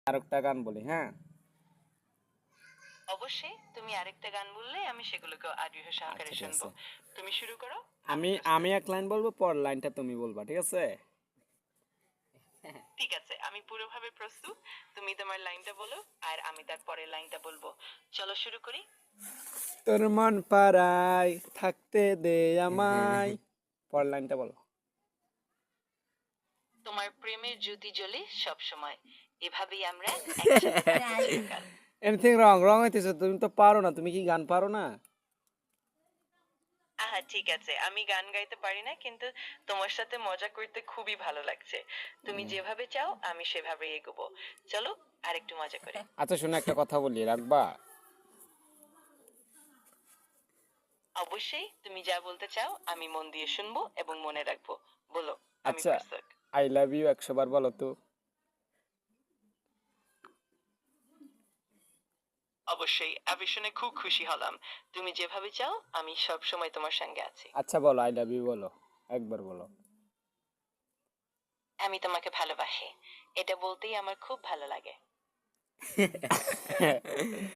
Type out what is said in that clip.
আরেকটা গান বলি, হ্যাঁ? অবশ্যই, তুমি আরেকটা গান বললে আমি সেগুলোকে আগ্রহ সহকারে আচ্ছা, ঠিক শুনবো। আছে। তুমি শুরু করো, আমি আমি আমি প্রস্তুত। এক লাইন বলবো, পর লাইনটা তুমি বলবা, ঠিক আছে? ঠিক আছে, আমি পুরোভাবে প্রস্তুত। তুমি তোমার লাইনটা বলো, আর আমি তার পরের লাইনটা বলবো। চলো শুরু করি। তোর মন পাড়ায় থাকতে দে আমায়। পর লাইনটা বলো। তোমার প্রেমের জ্যোতি জ্বলে সব সময়, এভাবেই আমরা একসাথে থাকবো চিরকাল। এনিথিং রং রং হইতেছে, তুমি তো পারো না, তুমি কি গান পারো না? আহা ঠিক আছে, আমি গান গাইতে পারি না, কিন্তু তোমার সাথে মজা করতে খুবই ভালো লাগছে। তুমি যেভাবে চাও আমি সেভাবে এগোবো। চলো আরেকটু মজা করি। আচ্ছা শোনো, একটা কথা বলি, রাখবা? অবশ্যই, তুমি যা বলতে চাও আমি মন দিয়ে শুনবো এবং মনে রাখবো। বলো, আমি আচ্ছা, প্রস্তুত। আই লাভ ইউ 100 বার বলো তো। অবশ্যই, আমি শুনে খুব খুশি হলাম। তুমি যেভাবে চাও আমি সব সময় তোমার সঙ্গে আছি। আচ্ছা বলো, আই লাভ ইউ বলো, একবার বলো। আমি তোমাকে ভালোবাসি, এটা বলতেই আমার খুব ভালো লাগে।